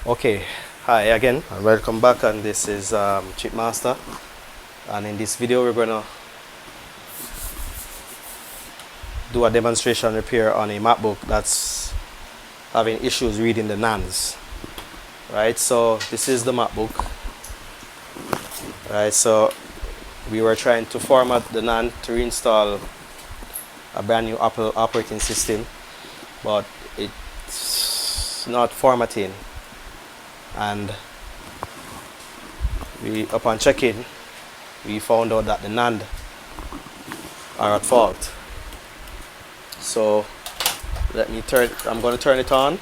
Okay, hi again and welcome back, and this is Chipmaster, and in this video we're gonna do a demonstration repair on a MacBook that's having issues reading the NANDs. Right, so this is the MacBook. Right, so we were trying to format the NAND to reinstall a brand new Apple operating system, but it's not formatting, and upon checking we found out that the NAND are at fault. So I'm going to turn it on.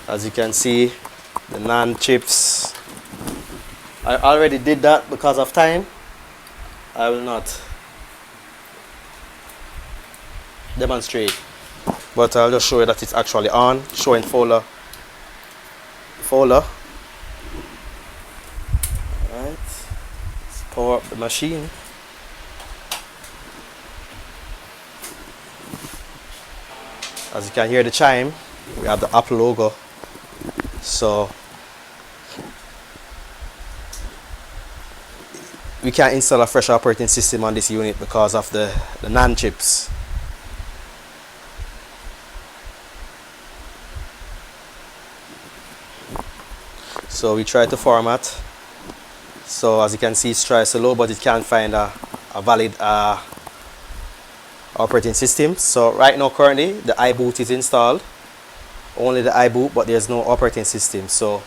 As you can see, the NAND chips, I already did that because of time. I will not demonstrate, but I'll just show you that it's actually on, showing folder. Alright, let's power up the machine. As you can hear the chime, we have the Apple logo. So we can't install a fresh operating system on this unit because of the NAND chips. So we try to format. So as you can see, it's tries to load, but it can't find a valid operating system. So right now, currently, the iBoot is installed. Only the iBoot, but there's no operating system. So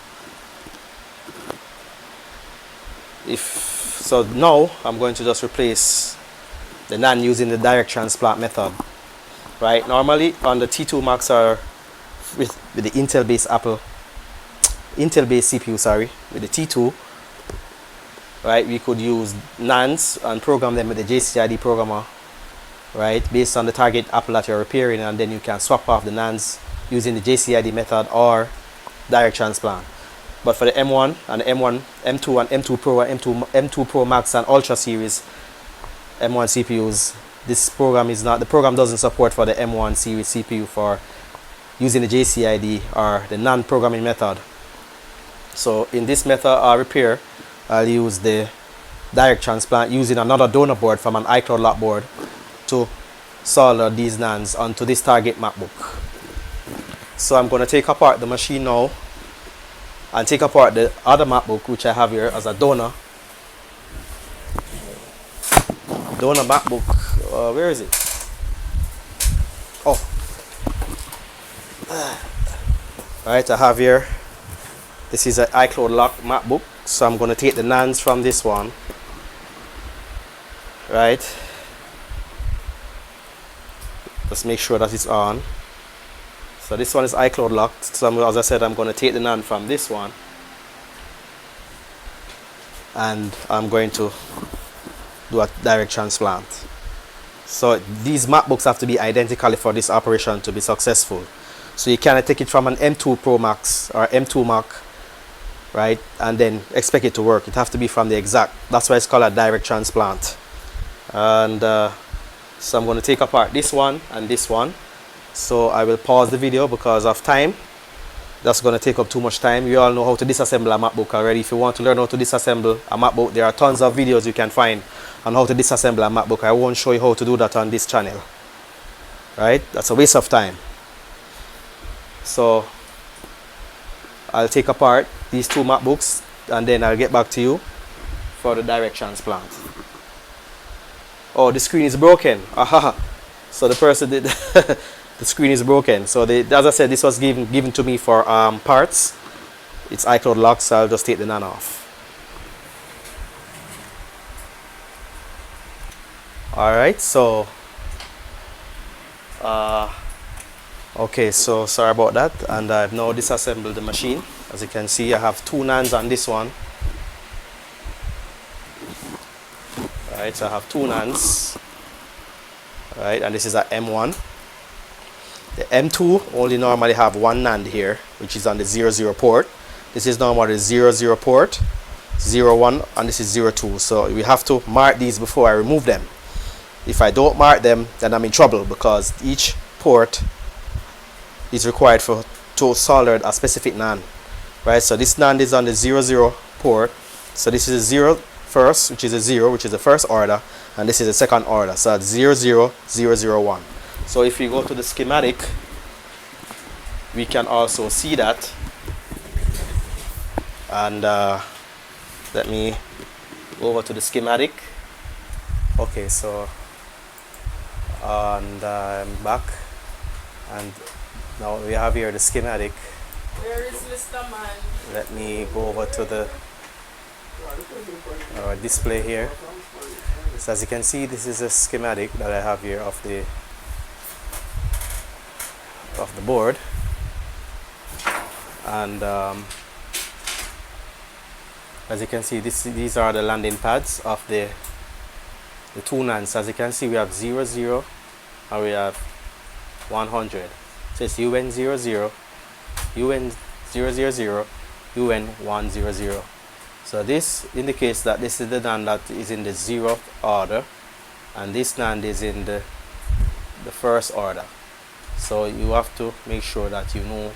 now I'm going to just replace the NAND using the direct transplant method. Right, normally on the T2 Macs or with the Intel-based CPU, sorry, with the T2, right, we could use NANDs and program them with the JCID programmer, right, based on the target Apple that you're repairing, and then you can swap off the NANDs using the JCID method or direct transplant. But for the M1 and the M1, M2 and M2 Pro and M2 Pro Max and Ultra series M1 CPUs, this program is not, the program doesn't support for the M1 series CPU for using the JCID or the NAND programming method. So in this method or repair, I'll use the direct transplant using another donor board from an iCloud lock board to solder these NANDs onto this target MacBook. So I'm going to take apart the machine now and take apart the other MacBook which I have here as a donor MacBook. Where is it? Oh, right, I have here, this is an iCloud lock MacBook. So I'm going to take the NANDs from this one, right, just make sure that it's on. So this one is iCloud locked, so as I said, I'm going to take the NAND from this one and I'm going to do a direct transplant. So these MacBooks have to be identical for this operation to be successful. So you cannot take it from an M2 Pro Max or M2 Mac, right, and then expect it to work. It has to be from the exact, that's why it's called a direct transplant. And so I'm going to take apart this one and this one. So I will pause the video because of time. That's going to take up too much time. You all know how to disassemble a MacBook already. If you want to learn how to disassemble a MacBook, there are tons of videos you can find on how to disassemble a MacBook. I won't show you how to do that on this channel. Right? That's a waste of time. So I'll take apart these two MacBooks and then I'll get back to you for the direct transplant. Oh, the screen is broken. Aha. So the person did the screen is broken. So as I said, this was given to me for parts. It's iCloud locked, so I'll just take the NAND off. Alright, so okay, so sorry about that, and I've now disassembled the machine. As you can see, I have two NANDs on this one. Alright, so I have two NANDs. Alright, and this is a M1. The M2 only normally have one NAND here, which is on the 00 port. This is normally the 00 port, 01, and this is 02. So we have to mark these before I remove them. If I don't mark them, then I'm in trouble because each port is required to solder a specific NAND. right? So this NAND is on the 00 port. So this is a 0 first, which is a 0, which is the first order, and this is the second order. So it's 00001. So if we go to the schematic, we can also see that. And let me go over to the schematic. Okay, so and I'm back, and now we have here the schematic. Where is Mr. Man? Let me go over to the display here. So as you can see, this is a schematic that I have here of the board, and as you can see, these are the landing pads of the two NANDs. As you can see, we have 00 and we have 100. So it's UN00, UN000, UN100. So this indicates that this is the NAND that is in the 0th order, and this NAND is in the first order. So you have to make sure that you know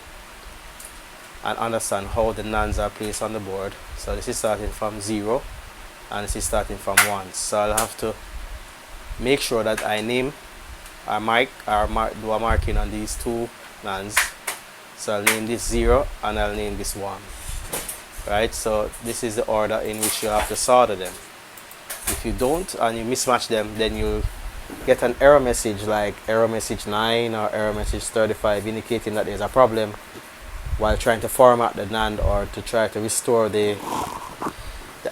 and understand how the NANDs are placed on the board. So this is starting from 0 and this is starting from 1. So I'll have to make sure that I name do a marking on these two NANDs. So I'll name this 0 and I'll name this 1. Right, so this is the order in which you have to solder them. If you don't and you mismatch them, then you'll get an error message like error message 9 or error message 35 indicating that there's a problem while trying to format the NAND or to try to restore the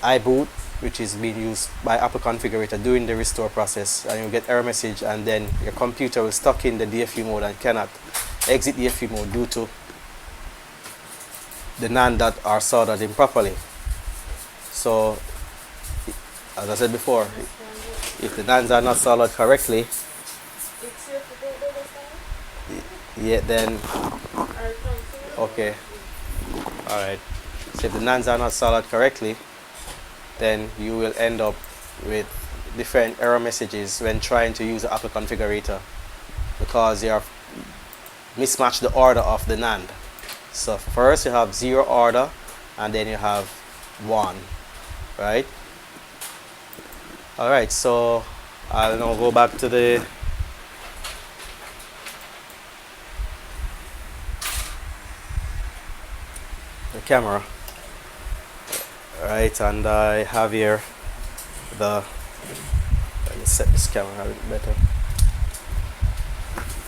iBoot, which is being used by Apple Configurator during the restore process, and you'll get error message, and then your computer will stuck in the DFU mode and cannot exit DFU mode due to the NAND that are soldered improperly. So as I said before, if the NANDs are not soldered correctly, yeah, then okay, alright, so if the NANDs are not soldered correctly, then you will end up with different error messages when trying to use the Apple Configurator, because you have mismatched the order of the NAND. So first you have 0 order and then you have 1, right? Alright, so I'll now go back to the camera, right? And I have here let me set this camera a bit better.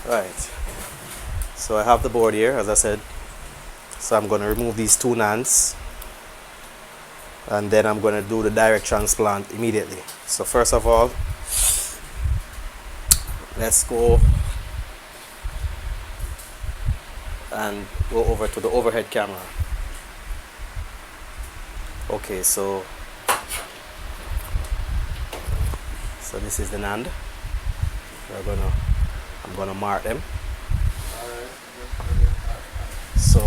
Right, so I have the board here, as I said. So I'm going to remove these two NANDs and then I'm going to do the direct transplant immediately. So first of all, let's go and go over to the overhead camera. Okay, so this is the NAND. I'm gonna mark them. So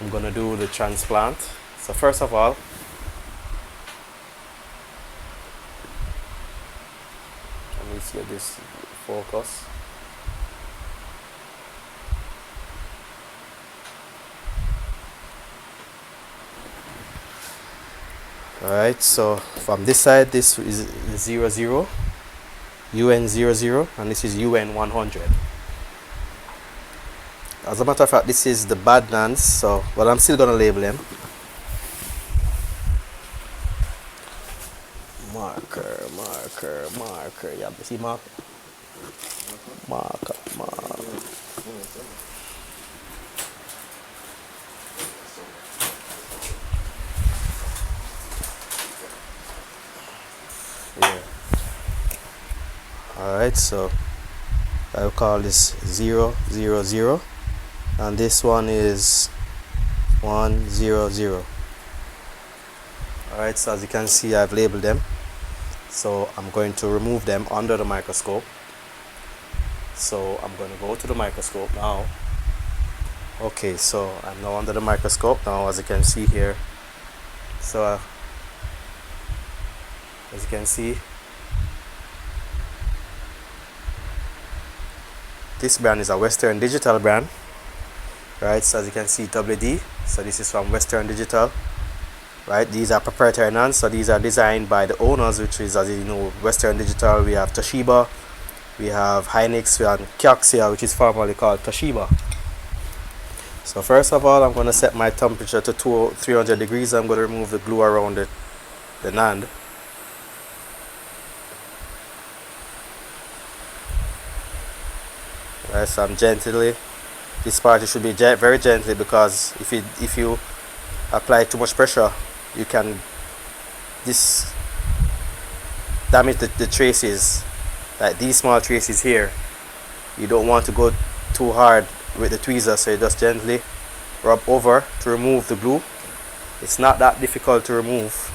I'm gonna do the transplant. So first of all, let me get this focus. Alright, so from this side, this is 00, UN00, and this is UN100. As a matter of fact, this is the bad NANDs, so, but I'm still gonna label them. Marker, marker, marker. Yeah, see marker. Marker, marker. Yeah. Alright, so I'll call this 000, and this one is 100. Alright, so as you can see, I've labeled them. So I'm going to remove them under the microscope. So I'm going to go to the microscope now. Okay, so I'm now under the microscope now, as you can see here. So as you can see, This brand is a Western Digital brand, right? So as you can see, WD. So this is from Western Digital, right? These are proprietary NAND, so these are designed by the owners, which is, as you know, Western Digital. We have Toshiba, we have Hynix, we have Kioxia, which is formerly called Toshiba. So first of all, I'm going to set my temperature to 300 degrees. I'm going to remove the glue around the NAND. Right, so I'm gently, this part should be very gently, because if you apply too much pressure, you can damage the traces, like these small traces here. You don't want to go too hard with the tweezer, so you just gently rub over to remove the glue. It's not that difficult to remove.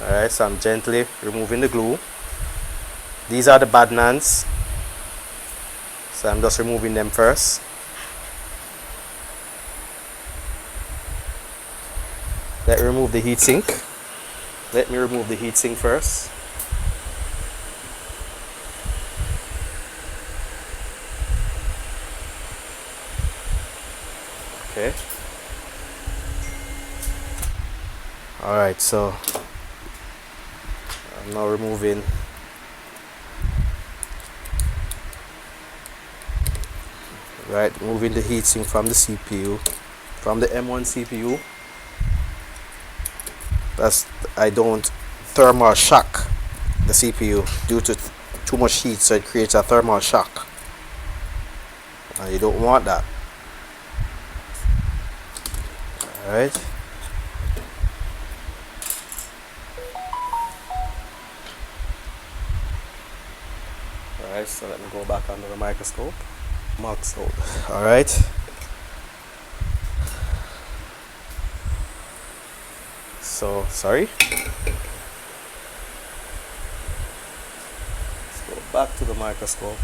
Alright, so I'm gently removing the glue. These are the bad NANDs, so I'm just removing them first. Let me remove the heatsink. Let me remove the heatsink first. Okay. Alright, so I'm now removing moving the heatsink from the CPU, from the M1 CPU. I don't thermal shock the CPU due to too much heat, so it creates a thermal shock, and you don't want that. Alright. Alright, so let me go back under the microscope. Alright. So, sorry. Let's go back to the microscope.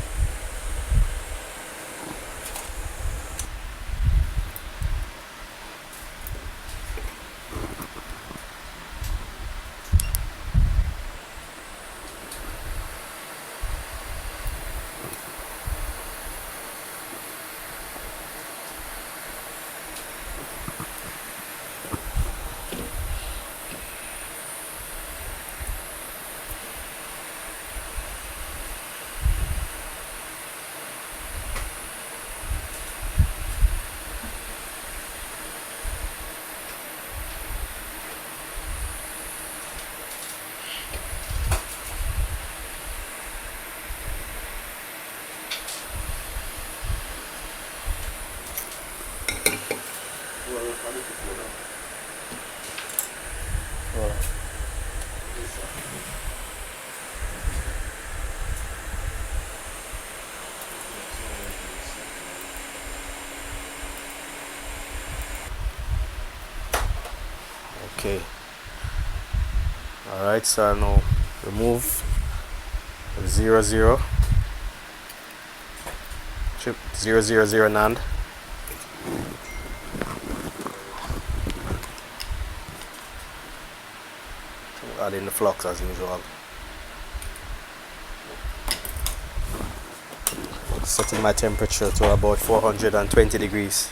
Okay. Alright, so I'll now remove the 00 chip 000 NAND. Add in the flux as usual. Setting my temperature to about 420 degrees.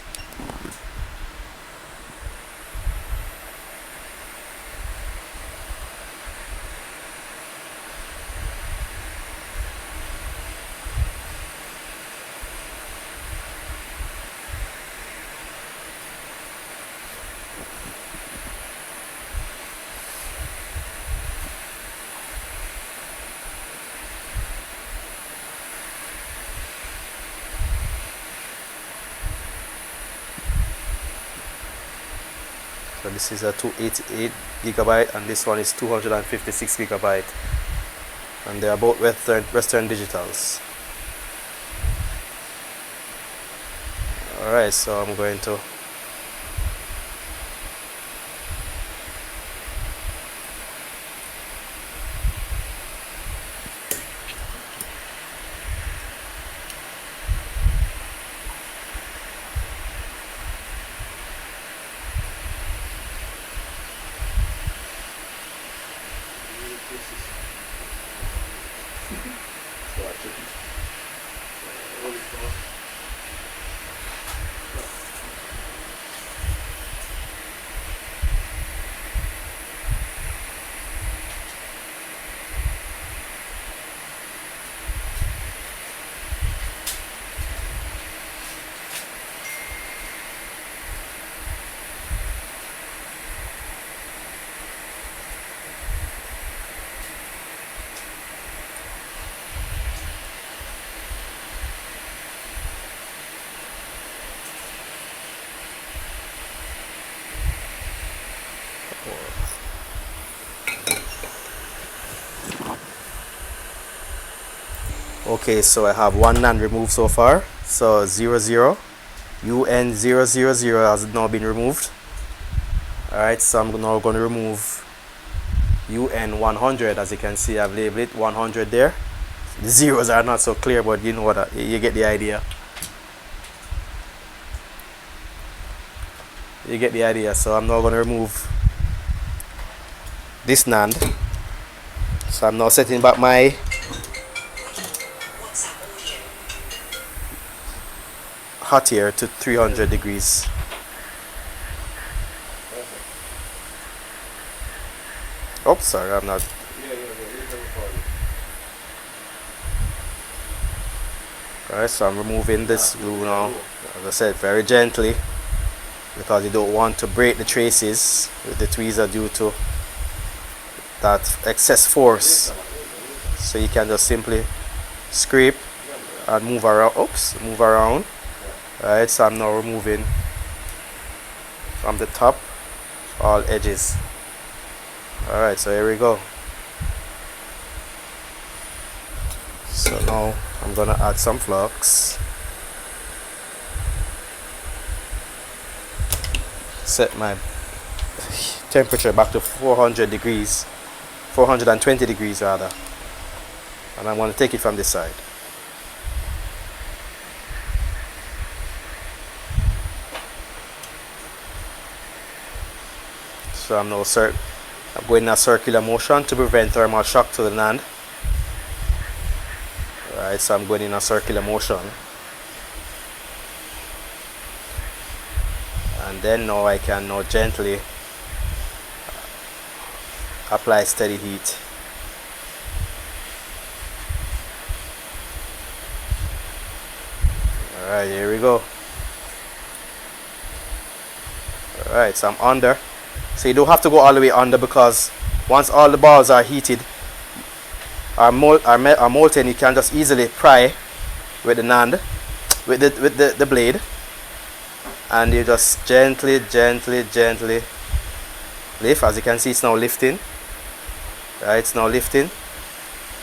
So this is a 288 gigabyte and this one is 256 gigabyte, and they are both Western Digitals. Alright, so I'm going to Okay, so I have one NAND removed so far. So 00 UN000 has now been removed. Alright, so I'm now going to remove UN100. As you can see, I've labeled it 100 there. The zeros are not so clear, but you know what, you get the idea. You get the idea. So I'm now going to remove this NAND. So I'm now setting back my hot air to 300 degrees. Oh, sorry, I'm not. Alright, so I'm removing this glue now. As I said, very gently, because you don't want to break the traces with the tweezer due to that excess force. So you can just simply scrape and move around. Oops, move around. Alright, so I'm now removing from the top all edges. Alright, so here we go. So now I'm gonna add some flux. Set my temperature back to 400 degrees, 420 degrees rather, and I'm going to take it from this side. So I'm going in a circular motion to prevent thermal shock to the NAND. Alright, so I'm going in a circular motion. And then now I can now gently apply steady heat. Alright, here we go. Alright, so I'm under. So you don't have to go all the way under, because once all the balls are heated, are molten, you can just easily pry with the NAND, with the blade, and you just gently lift. As you can see, it's now lifting. Right, it's now lifting,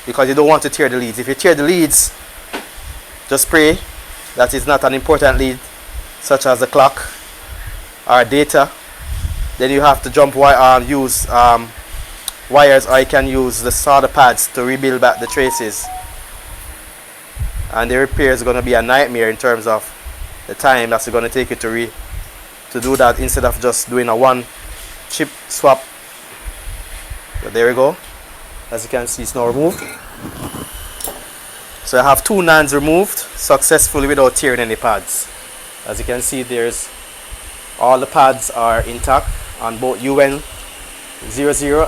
because you don't want to tear the leads. If you tear the leads, just pray that it's not an important lead, such as the clock or data. Then you have to use wires, or you can use the solder pads to rebuild back the traces. And the repair is going to be a nightmare in terms of the time that's going to take you to do that, instead of just doing a one chip swap. So there we go. As you can see, it's now removed. So I have two NANDs removed successfully without tearing any pads. As you can see, all the pads are intact on both UN00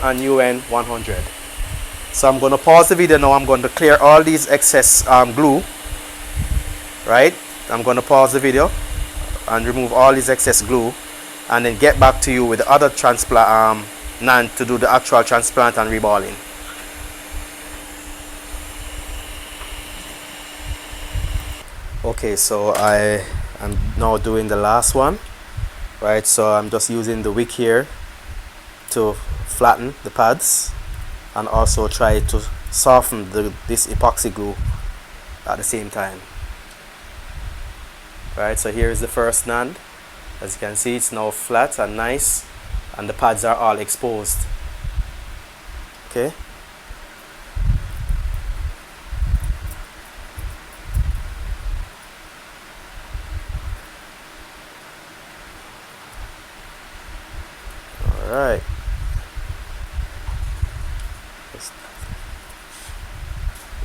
and UN100. So I'm going to pause the video now. I'm going to clear all these excess glue. Right? I'm going to pause the video and remove all these excess glue, and then get back to you with the other transplant NAND to do the actual transplant and reballing. Okay, so I am now doing the last one. Right, so I'm just using the wick here to flatten the pads, and also try to soften this epoxy glue at the same time. Right, so here is the first NAND. As you can see, it's now flat and nice, and the pads are all exposed. Okay. Alright.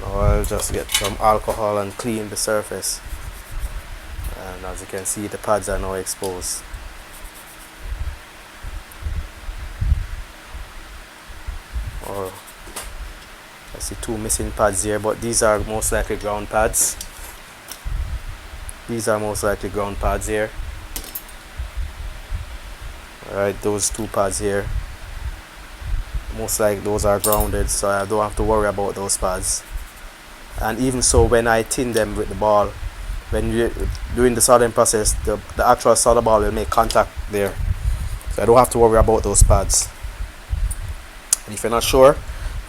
Now I'll just get some alcohol and clean the surface, and as you can see, the pads are now exposed. Oh, I see two missing pads here, but these are most likely ground pads. These are most likely ground pads here. Alright, those two pads here, most likely those are grounded, so I don't have to worry about those pads. And even so, when I tin them with the ball, when you're doing the soldering process, the actual solder ball will make contact there, so I don't have to worry about those pads. And if you're not sure,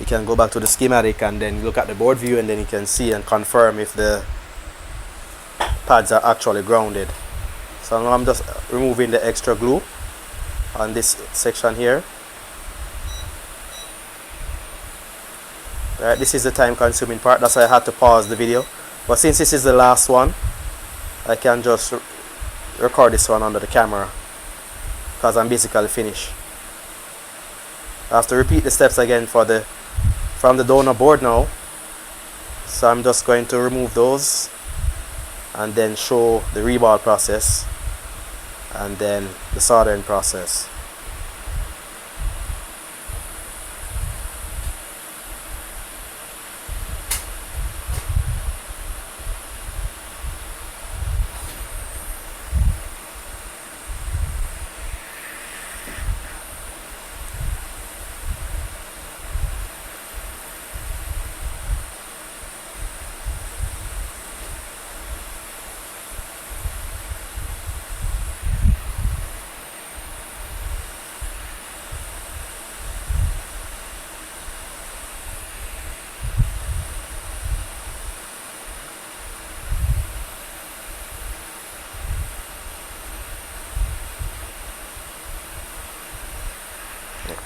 you can go back to the schematic and then look at the board view, and then you can see and confirm if the pads are actually grounded. So now I'm just removing the extra glue on this section here. Alright, this is the time consuming part, that's why I had to pause the video. But since this is the last one, I can just record this one under the camera, because I'm basically finished. I have to repeat the steps again from the donor board now. So I'm just going to remove those and then show the reball process and then the soldering process.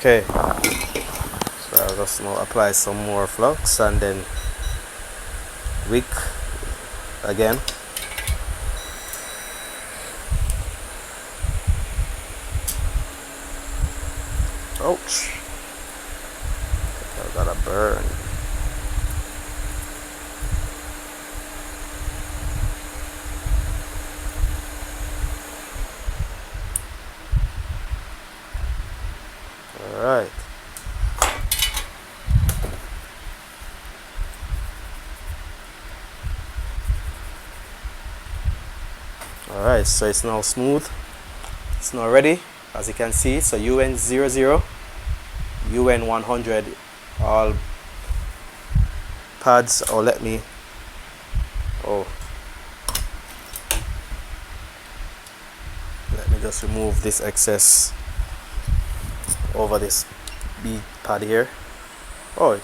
Okay, so I'll just now apply some more flux and then wick again. Ouch, I got a burn. Alright. Alright, so it's now smooth. It's now ready, as you can see. So UN00, UN100, all pads. Oh, let me just remove this excess over this B pad here. Oh,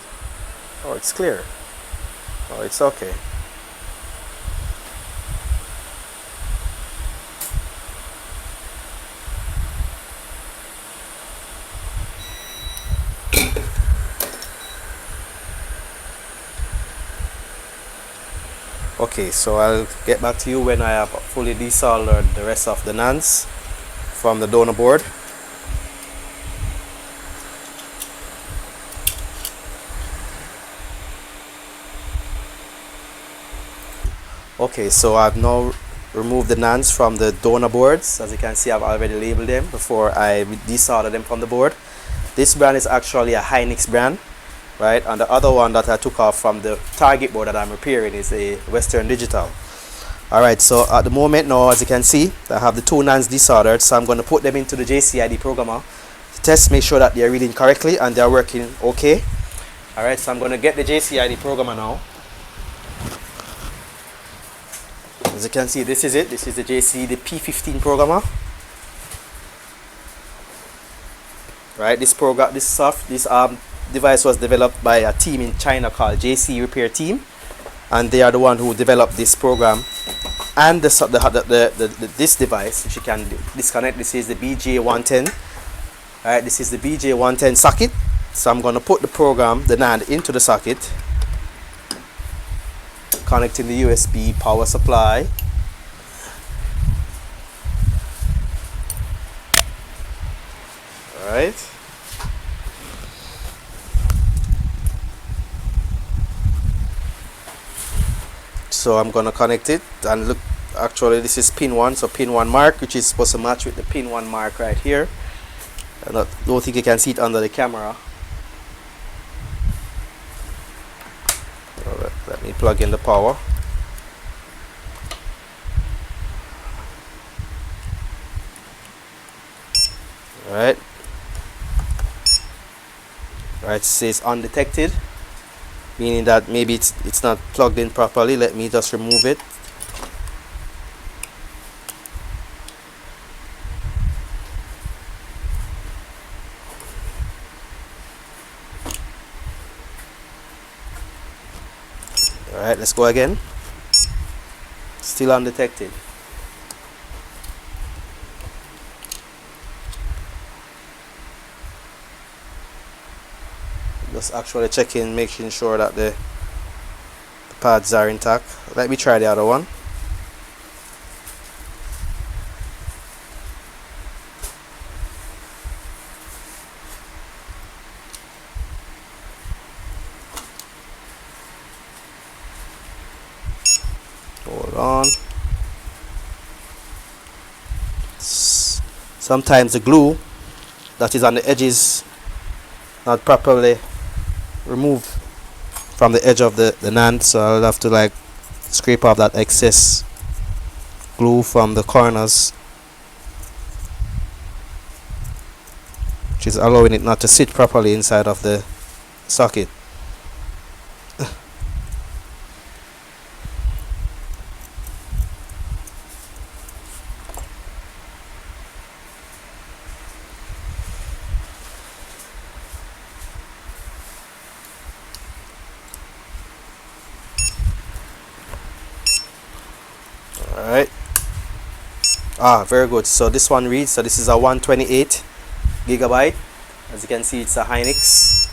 it's clear. Oh, it's okay. Okay, so I'll get back to you when I have fully desoldered the rest of the NANDs from the donor board. Okay, so I've now removed the NANDs from the donor boards. As you can see, I've already labeled them before I desoldered them from the board. This brand is actually a Hynix brand, right? And the other one that I took off from the target board that I'm repairing is a Western Digital. Alright, so at the moment now, as you can see, I have the two NANDs desoldered, so I'm going to put them into the JCID programmer to test, make sure that they're reading correctly and they're working okay. Alright, so I'm going to get the JCID programmer now. As you can see, this is it. This is the JCID P15 programmer. Right, this device was developed by a team in China called JC Repair Team, and they are the one who developed this program and this device, which you can disconnect. This is the BJ110. Alright, this is the BJ110 socket. So I'm going to put the program, the NAND, into the socket, connecting the USB power supply. Alright. so I'm gonna connect it. And look, actually this is pin 1, so pin 1 mark, which is supposed to match with the pin 1 mark right here. I don't think you can see it under the camera. Alright, let me plug in the power. Alright, it says undetected, meaning that maybe it's not plugged in properly. Let me just remove it. Alright, let's go again. Still undetected. Just actually checking, making sure that the pads are intact. Let me try the other one. Hold on. Sometimes the glue that is on the edges not properly removed from the edge of the NAND, so I'll have to like scrape off that excess glue from the corners, which is allowing it not to sit properly inside of the socket. Alright. Very good. So this one reads, so this is a 128 gigabyte. As you can see, it's a Hynix.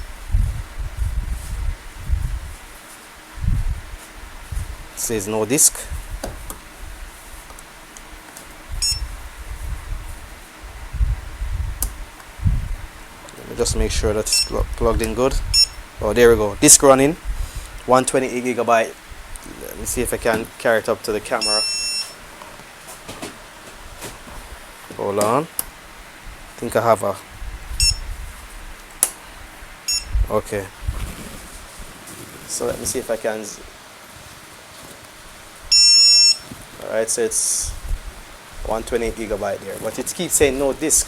It says no disk. Let me just make sure that it's plugged in good. Oh, there we go. Disk running. 128 gigabyte. Let me see if I can carry it up to the camera. Hold on. I think I have a... Okay. So let me see if I can... Alright, so it's 128 gigabyte there. But it keeps saying no disk.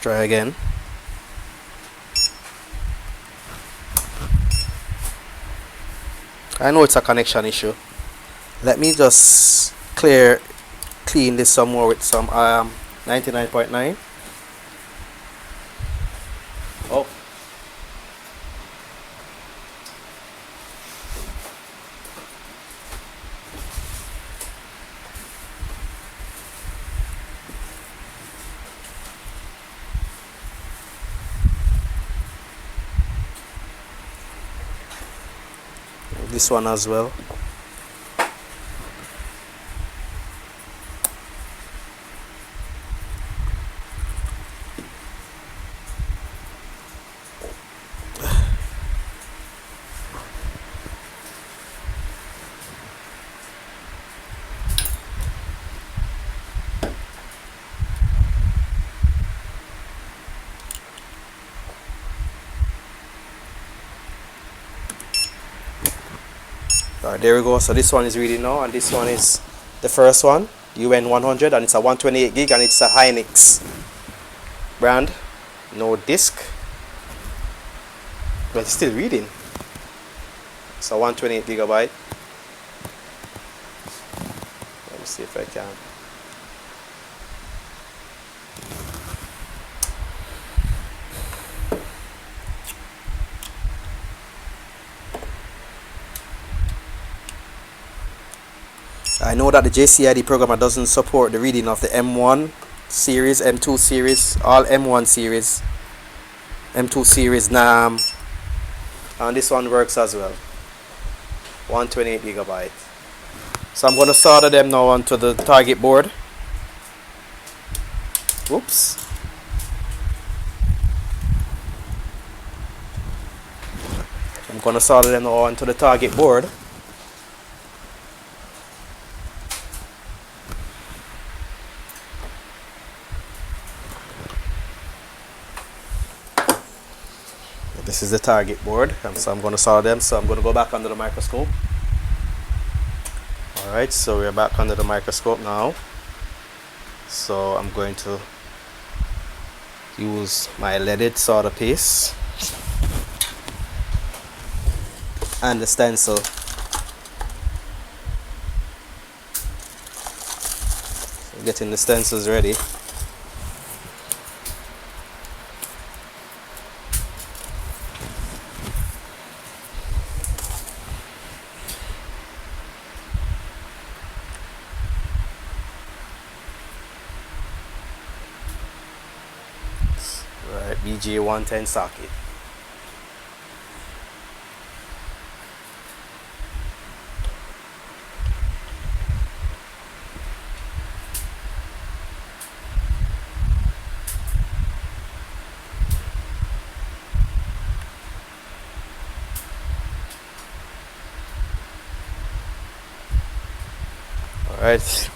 Try again. I know it's a connection issue. Let me just clean this some more with some 99.9. Oh. This one as well. Alright, there we go. So this one is reading now, and this one is the first one, UN100, and it's a 128 gig, and it's a Hynix brand. No disk, but it's still reading. It's a 128 gigabyte. Let me see if I can. I know that the JCID programmer doesn't support the reading of the M1 series, M2 series, all M1 series, M2 series, NAM, and this one works as well. 128 gigabyte. So I'm going to solder them now onto the target board. Oops. I'm going to solder them now onto the target board. This is the target board, so I'm going to solder them. So I'm going to go back under the microscope. Alright, so we're back under the microscope now. So I'm going to use my leaded solder paste and the stencil. So getting the stencils ready. Right, BJ110 socket. All right.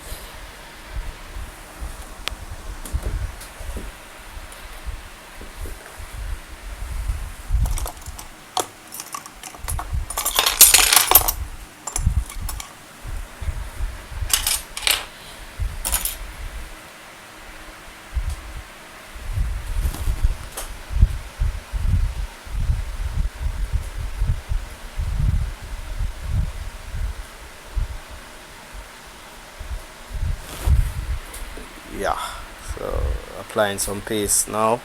Yeah, so applying some paste now.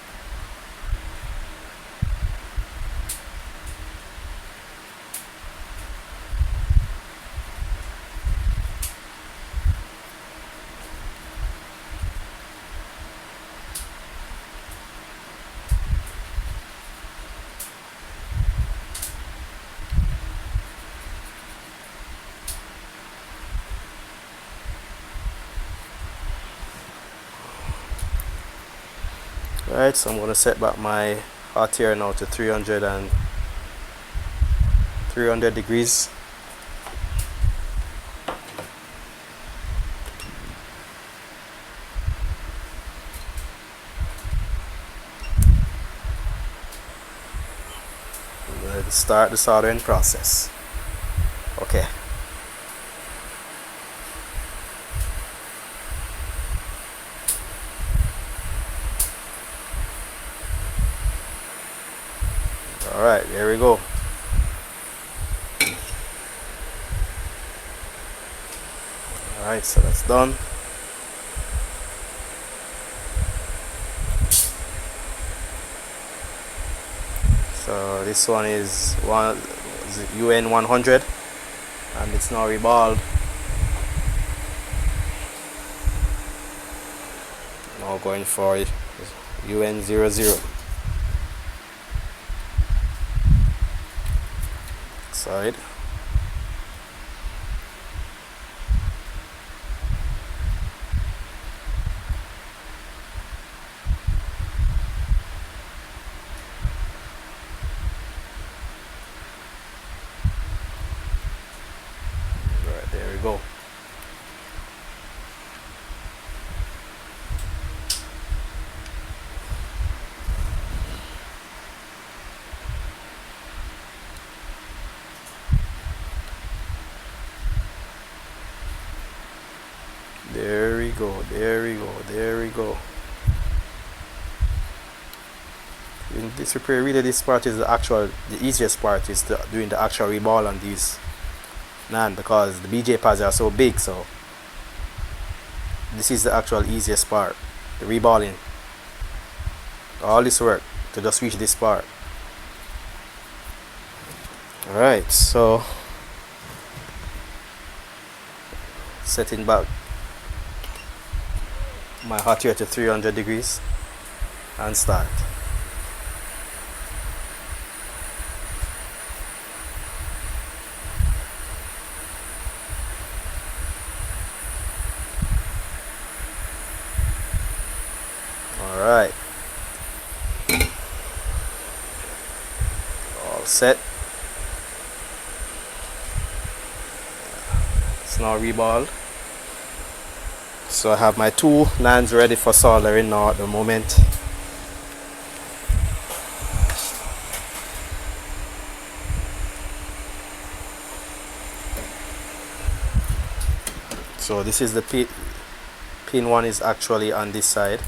Right, so I'm going to set back my hot air now to 300 degrees. Let's start the soldering process. Okay. Alright, there we go. Alright, so that's done. So this one is UN 100 and it's now reballed. Now going for it, UN 00. Side. Right, there we go. There we go, there we go, there we go. In this repair, really this part is the easiest part is doing the actual reball on these NAND because the BJ pads are so big, so this is the actual easiest part, the reballing. All this work to just reach this part. Alright, so setting back my hot air to 300 degrees and start. set. It's now reballed. So I have my two NANDs ready for soldering now at the moment. So this is the pin one is actually on this side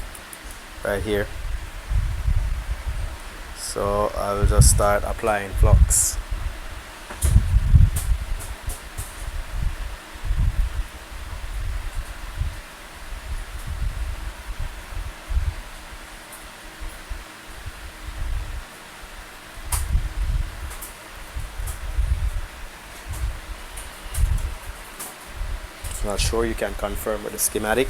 right here. So I'll just start applying flux. If not sure, you can confirm with the schematic.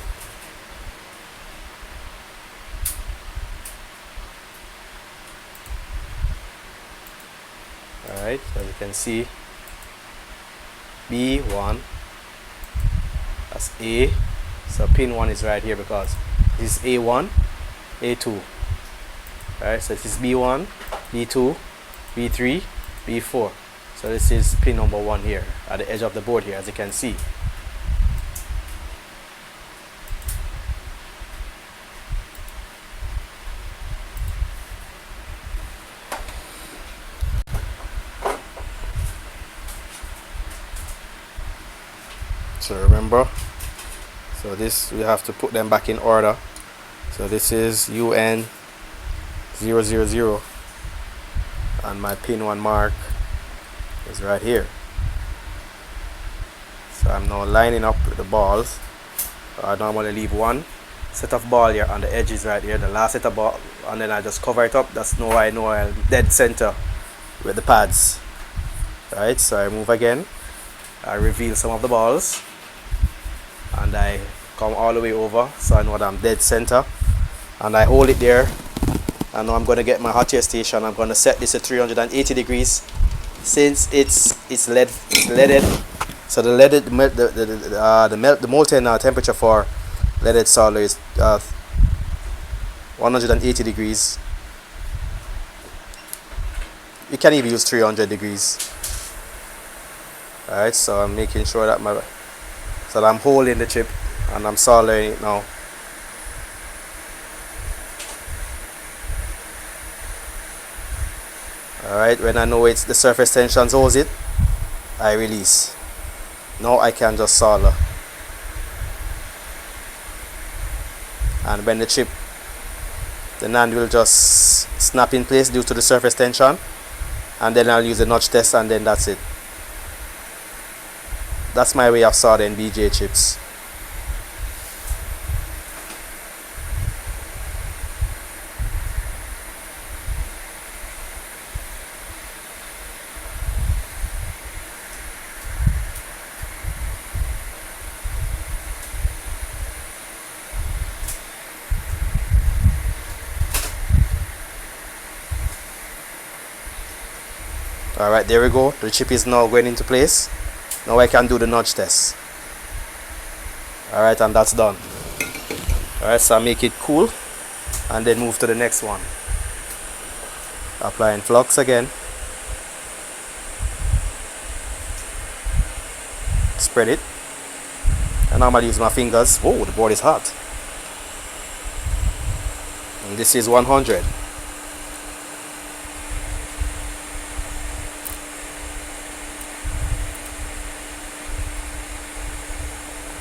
Alright, as you can see, B1, that's A, so pin 1 is right here because this is A1, A2. Alright, so this is B1, B2, B3, B4. So this is pin number 1 here at the edge of the board here, as you can see. So remember, so this we have to put them back in order. So this is UN 000 and my pin 1 mark is right here. So I'm now lining up with the balls. I normally leave one set of ball here on the edges right here, the last set of ball, and then I just cover it up. That's how I know I'm dead center with the pads. Right, so I move again, I reveal some of the balls, and I come all the way over so I know that I'm dead center, and I hold it there. And now I'm going to get my hot air station. I'm going to set this at 380 degrees since it's leaded. So the leaded the molten temperature for leaded solder is 180 degrees. You can even use 300 degrees. Alright, so I'm making sure that I'm holding the chip and I'm soldering it now. Alright, when I know it's the surface tensions holds it, I release. Now I can just solder. And when the NAND will just snap in place due to the surface tension, and then I'll use a notch test, and then that's it. That's my way of soldering BJ chips. Alright, there we go. The chip is now going into place. Now I can do the notch test. Alright, and that's done. Alright, so I make it cool and then move to the next one. Applying flux again. Spread it. I normally use my fingers. Whoa, the board is hot. And this is 100.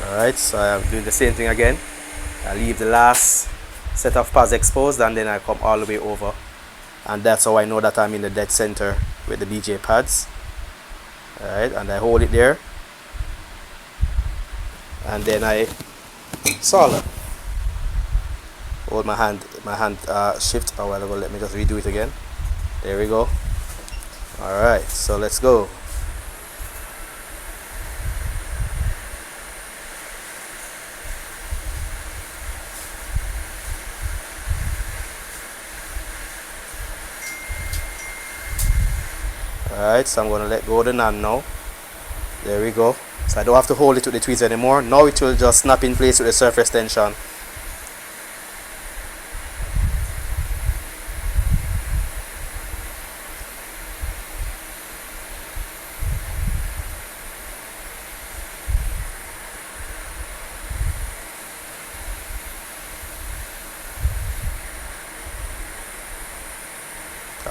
Alright, so I'm doing the same thing again. I leave the last set of pads exposed and then I come all the way over. And that's how I know that I'm in the dead center with the BJ pads. Alright, and I hold it there. And then I solder. Hold my hand shift a while ago. Let me just redo it again. There we go. Alright, so let's go. Alright, so I'm going to let go of the NAND now. There we go. So I don't have to hold it with the tweezers anymore. Now it will just snap in place with the surface tension.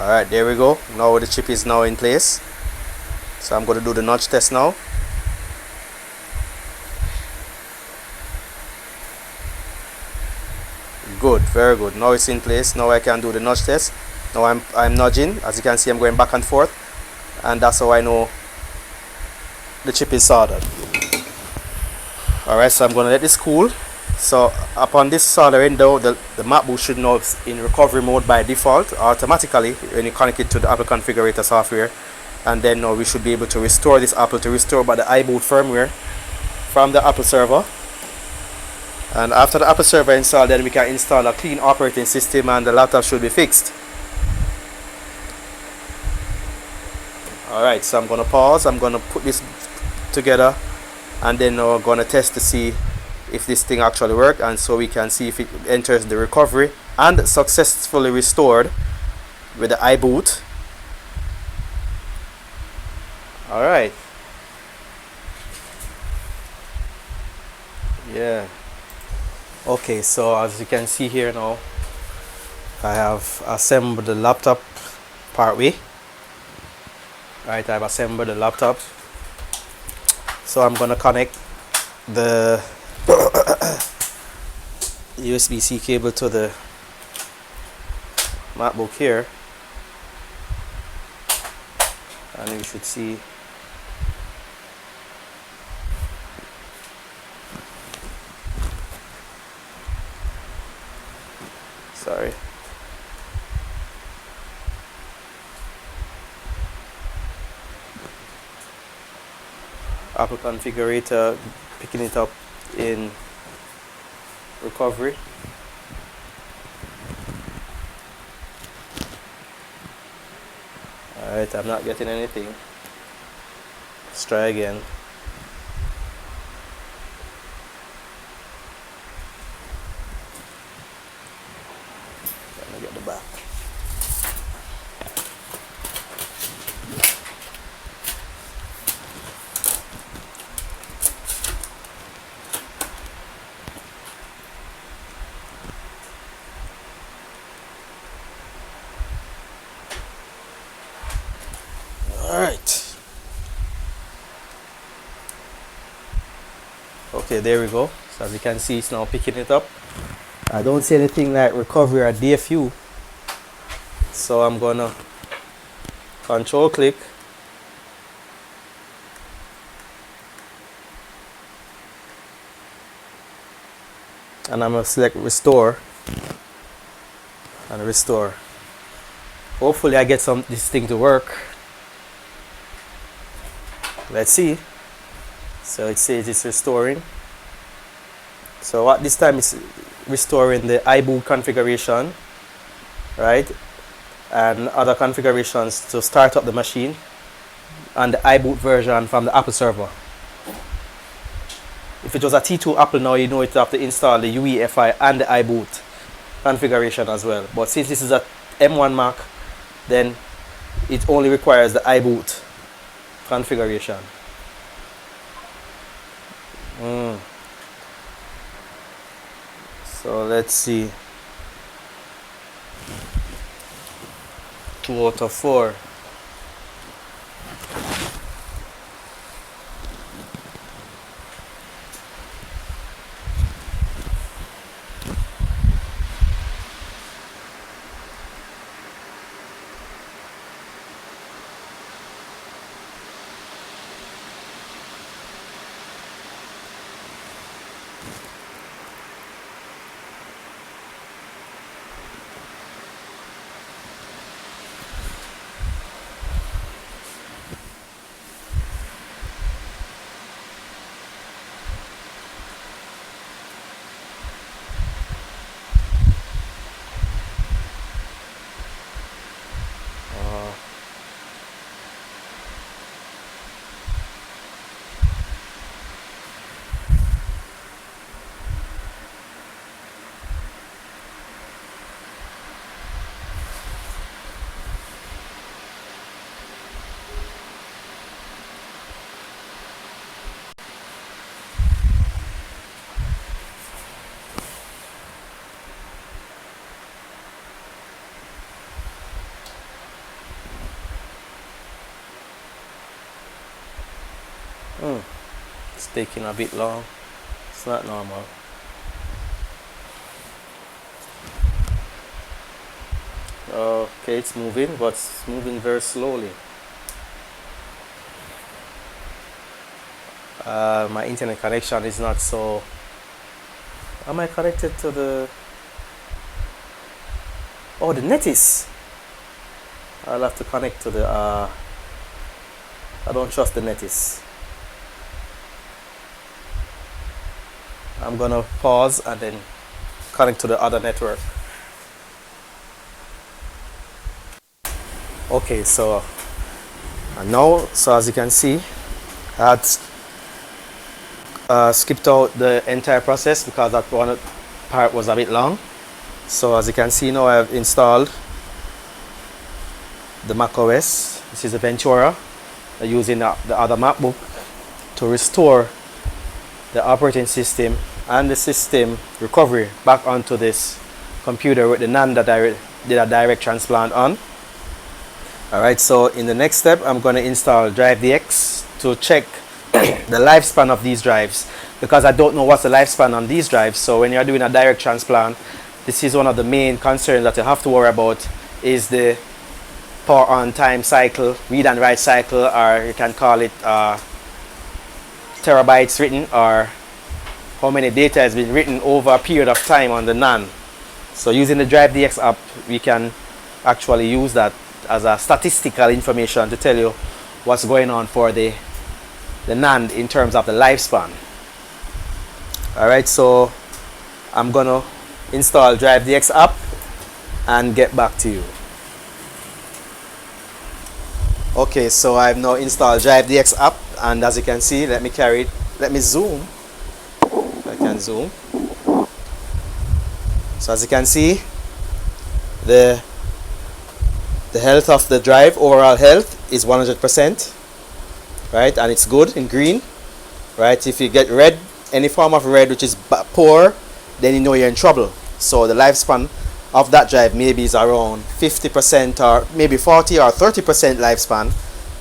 Alright, there we go. Now the chip is now in place. So I'm going to do the notch test now. Good, very good. Now it's in place. Now I can do the notch test. Now I'm nudging. As you can see, I'm going back and forth, and that's how I know the chip is soldered. Alright, so I'm going to let this cool. So upon this soldering, though, the MacBook should know it's in recovery mode by default automatically when you connect it to the Apple configurator software, and then now we should be able to restore this Apple to restore by the iBoot firmware from the Apple server. And after the Apple server installed, then we can install a clean operating system and the laptop should be fixed. Alright, so I'm going to pause. I'm going to put this together, and then we're going to test to see if this thing actually worked, and so we can see if it enters the recovery and successfully restored with the iBoot. Alright. Yeah. Okay, so as you can see here now, I have assembled the laptop partway. Right, I've assembled the laptop. So I'm gonna connect the USB-C cable to the MacBook here, and you should see sorry. Apple configurator picking it up in recovery. Alright, I'm not getting anything. Let's try again. Let me get the back. Alright. Okay, there we go. So as you can see, it's now picking it up. I don't see anything like recovery or DFU. So I'm gonna control click. And I'm gonna select restore and restore. Hopefully I get this thing to work. Let's see. So it says it's restoring. So at this time it's restoring the iBoot configuration, right? And other configurations to start up the machine, and the iBoot version from the Apple server. If it was a T2 Apple now, you know, it have to install the UEFI and the iBoot configuration as well. But since this is a M1 Mac, then it only requires the iBoot configuration. So let's see. 2 out of 4. It's taking a bit long. It's not normal. Okay, it's moving, but it's moving very slowly. My internet connection is not so. Am I connected to the? Oh, the net is. I'll have to connect to the. I don't trust the net is. I'm gonna pause and then connect to the other network. Okay, so and now, so as you can see, I had skipped out the entire process because that one part was a bit long. So as you can see now, I have installed the Mac OS. This is a Ventura using the other MacBook to restore the operating system and the system recovery back onto this computer with the NAND that I did a direct transplant on. Alright, so in the next step, I'm going to install DriveDX to check the lifespan of these drives, because I don't know what's the lifespan on these drives. So when you're doing a direct transplant, this is one of the main concerns that you have to worry about, is the power on time cycle, read and write cycle, or you can call it terabytes written, or how many data has been written over a period of time on the NAND. So using the DriveDX app, we can actually use that as a statistical information to tell you what's going on for the NAND in terms of the lifespan. Alright, so I'm gonna install DriveDX app and get back to you. Okay, so I've now installed DriveDX app, and as you can see, let me zoom. I can zoom. So as you can see, the health of the drive, overall health, is 100%, right? And it's good in green, right? If you get red, any form of red which is poor, then you know you're in trouble. So the lifespan of that drive maybe is around 50% or maybe 40 or 30% lifespan,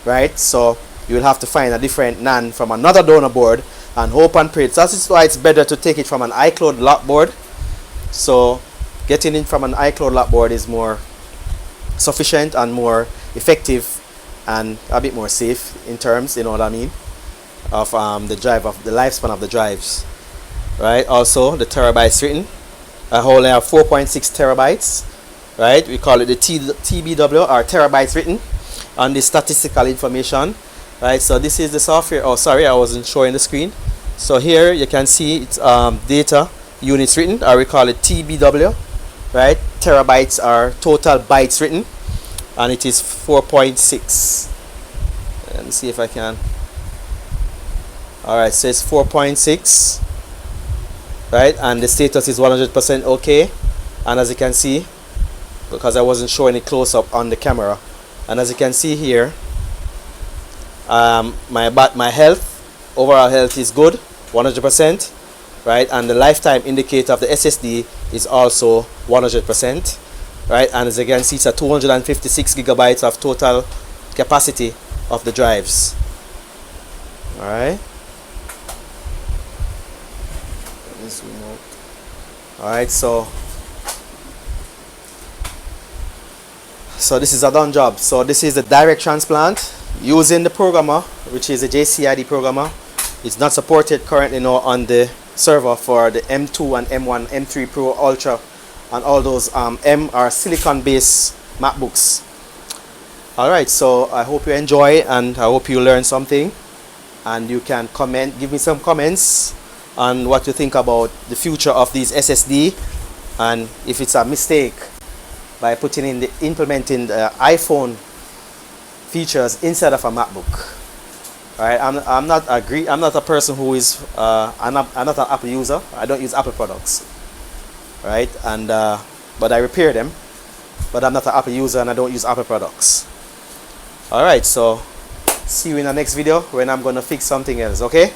right? So you will have to find a different NAND from another donor board and hope and pray. So that's why it's better to take it from an iCloud lock board. So getting it from an iCloud lock board is more sufficient and more effective and a bit more safe in terms, you know what I mean, of the drive, of the lifespan of the drives, right? Also the terabytes written, I only have 4.6 terabytes, right? We call it the TBW, or terabytes written, on the statistical information, right? So this is the software. Oh, sorry, I wasn't showing the screen. So here you can see it's data units written, or we call it TBW, right? Terabytes are total bytes written, and it is 4.6. Let me see if I can. Alright, so it's 4.6, right? And the status is 100% okay. And as you can see, because I wasn't showing it close up on the camera, and as you can see here, my health, overall health is good, 100%. Right, and the lifetime indicator of the SSD is also 100%, right? And as you can see, it's a 256 gigabytes of total capacity of the drives. All right. All right, so this is a done job. So this is the direct transplant using the programmer, which is a JCID programmer. It's not supported currently now on the server for the M2 and M1, M3 Pro Ultra, and all those M are silicon based MacBooks. Alright, so I hope you enjoy, and I hope you learn something, and you can give me some comments on what you think about the future of these SSD, and if it's a mistake by implementing the iPhone features instead of a MacBook. Alright, I'm not a person who is I'm not an Apple user. I don't use Apple products, right? And but I repair them, but I'm not an Apple user and I don't use Apple products. Alright, so see you in the next video when I'm gonna fix something else. Okay.